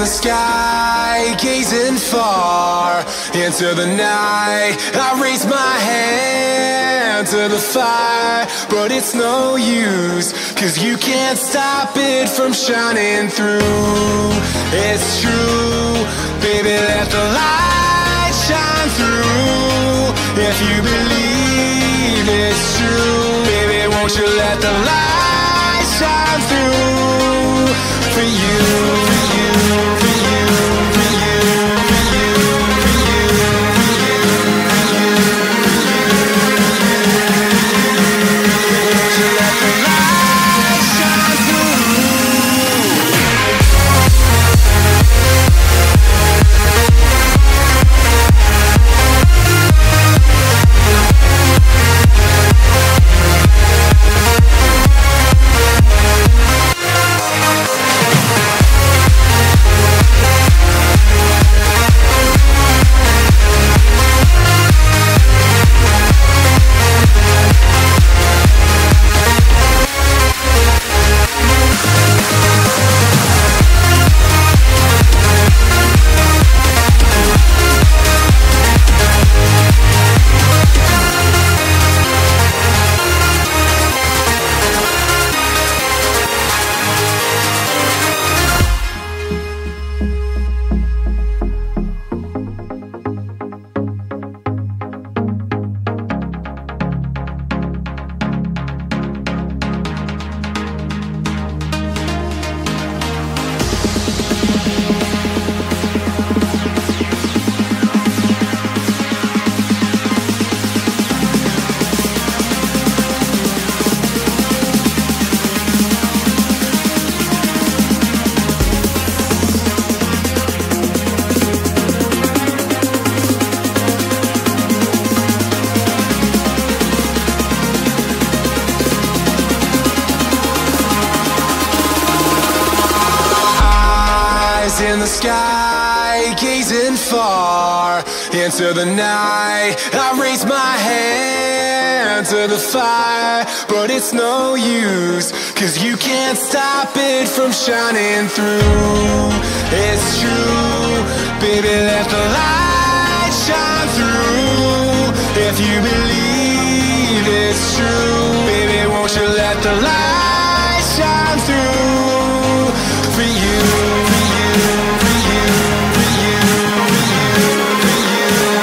the sky, gazing far into the night. I raise my hand to the fire, but it's no use, 'cause you can't stop it from shining through. It's true, baby, let the light shine through. If you believe it's true, baby, won't you let the light shine through for you, for you, for you, for you, for you, for you, for you, won't you let the light shine through. In the sky, gazing far into the night. I raise my hand to the fire, but it's no use, 'cause you can't stop it from shining through. It's true, baby, let the light shine through. If you believe it's true, baby, won't you let the light shine through for you, for you, for you, for you, for you, for you, for you,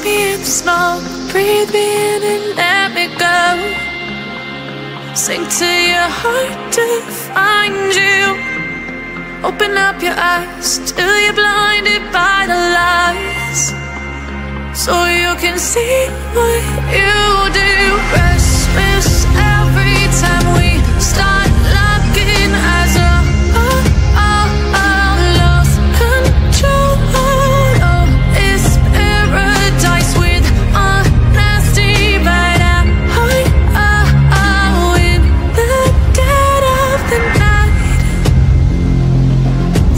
me in smoke, breathe me in and let me go. Sink to your heart to find you. Open up your eyes till you're blinded by the lies, so you can see what you do. Restless every time we start locking eyes. Lost control. Oh, it's paradise with honesty, but I'm in the dead of the night.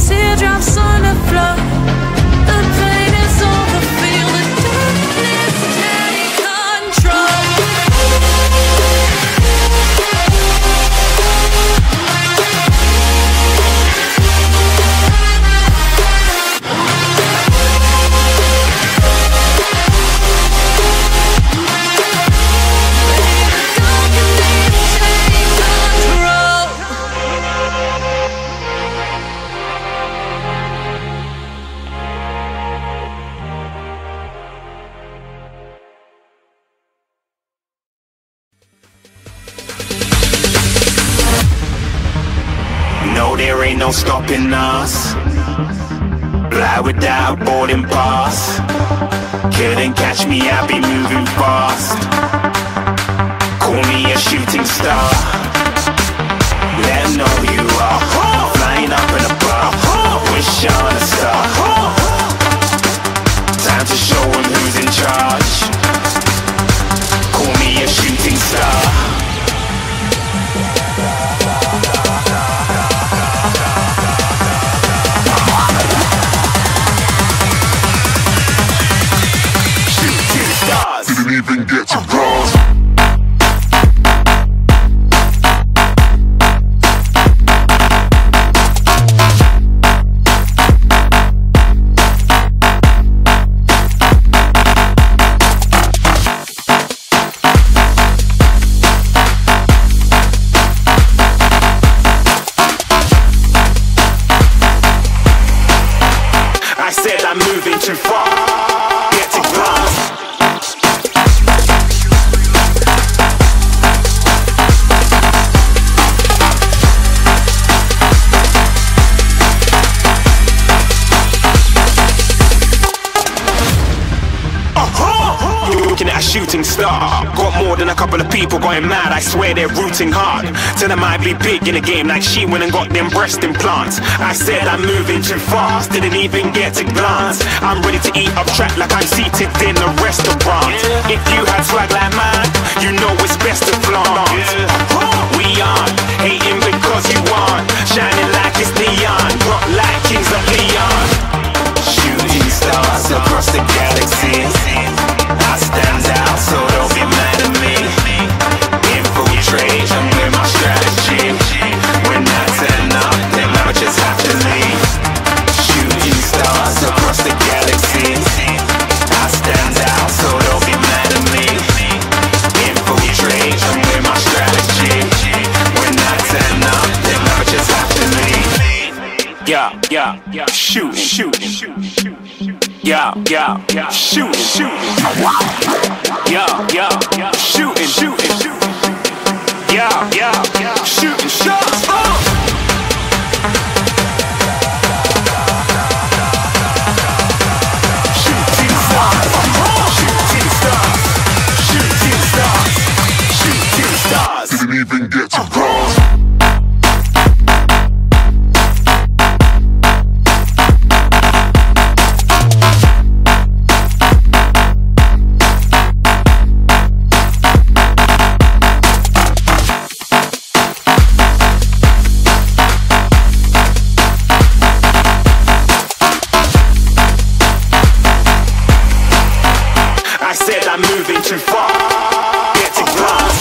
Teardrops on the floor. The pain is over. Feel the darkness take control. No, there ain't no stopping us. Fly without boarding pass. Couldn't catch me, I'll be moving fast. Call me a shooting star. Let 'em know who you are. Flying up in a bar. Wish on a star. Time to show 'em who's in charge. Call me a shooting star. Didn't even get to cross. I said I'm moving too far. Get to glass. Looking at a shooting star. Got more than a couple of people going mad. I swear they're rooting hard. Tell them I'd be big in the game like she went and got them breast implants. I said I'm moving too fast, didn't even get to glance. I'm ready to eat up track like I'm seated in a restaurant. If you had swag like mine, you know it's best to flaunt. We aren't hating because you aren't shining like it's neon, rock like kings of Leon. Shooting stars across the galaxy. I stand out, so don't be mad at me. Infiltrate, I'm with my strategy. When I turn up, then I just have to leave. Shooting stars across the galaxy. I stand out, so don't be mad at me. Infiltrate, I'm with my strategy. When I turn up, then I just have to leave. Yeah, shoot. Yeah, shoot. Yeah, shooting. Yeah, shooting shots. Shooting stars. Didn't even get to cross. I said I'm moving too far. Get to glass.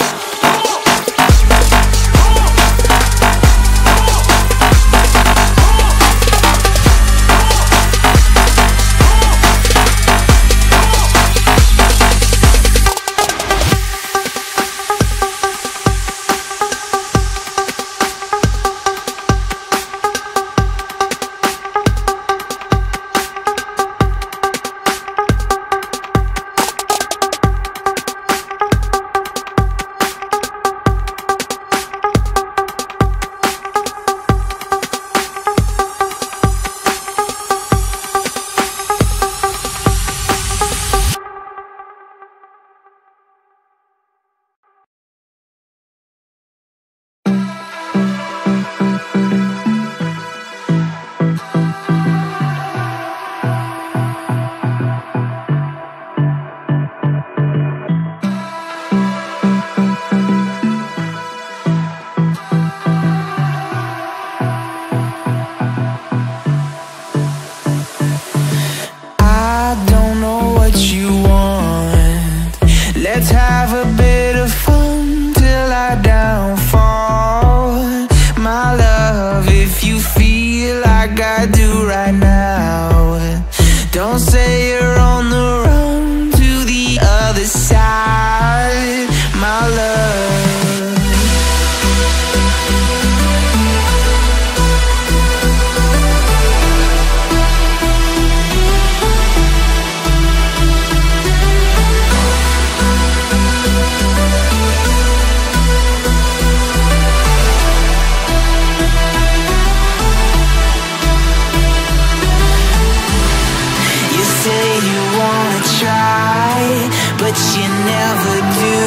but you never do.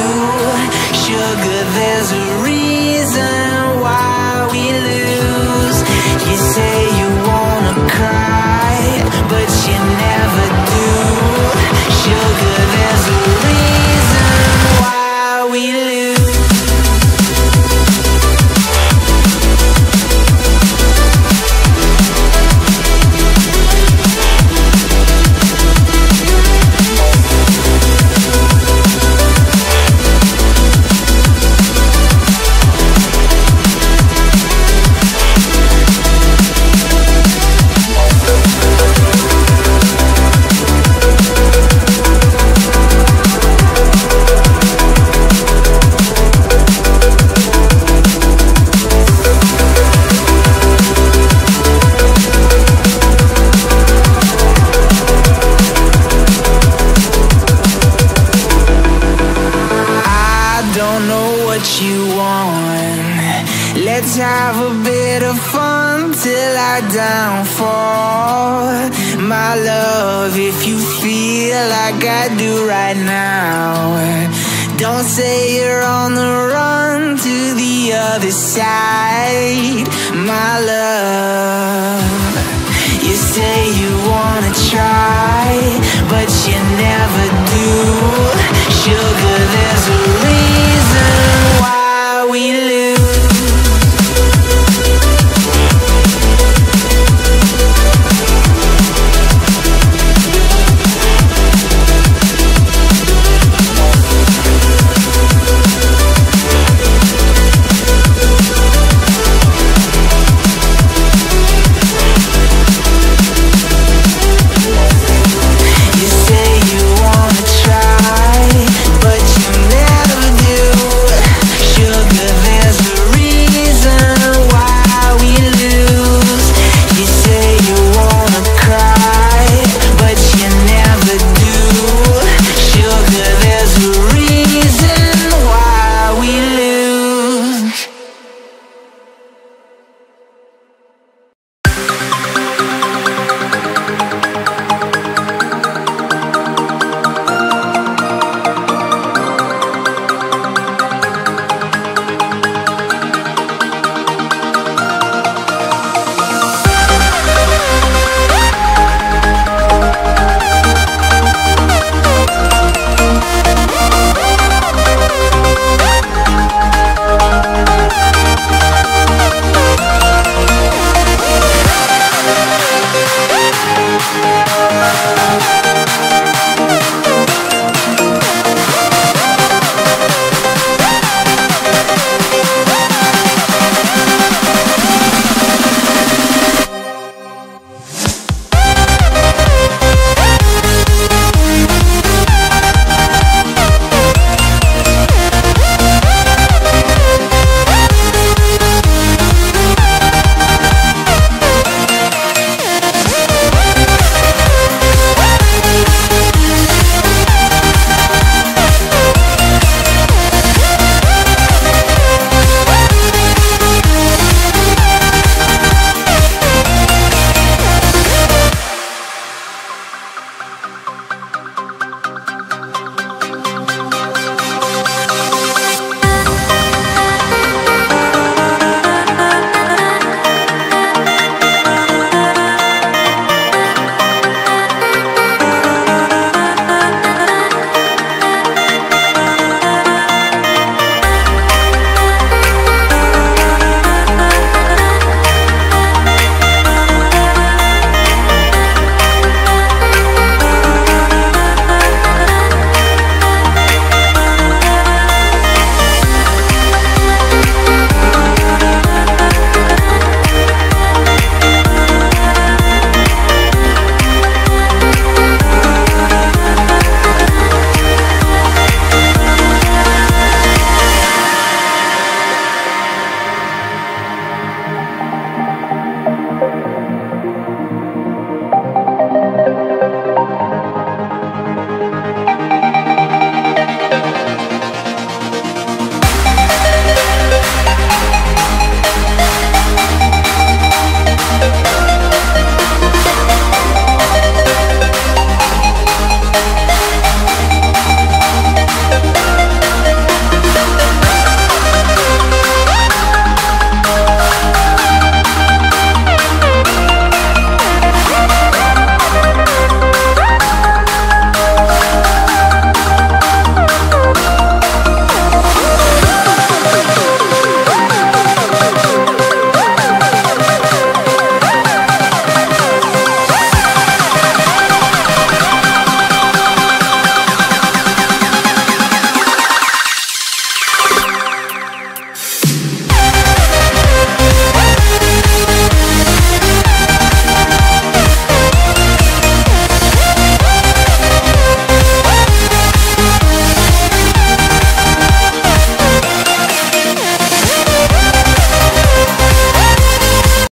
Sugar, there's a reason why we lose. You say you wanna cry, but you never do. Sugar, there's a reason why we lose. Let's have a bit of fun till I downfall. My love, if you feel like I do right now, don't say you're on the run to the other side. My love, you say you wanna try, but you never do.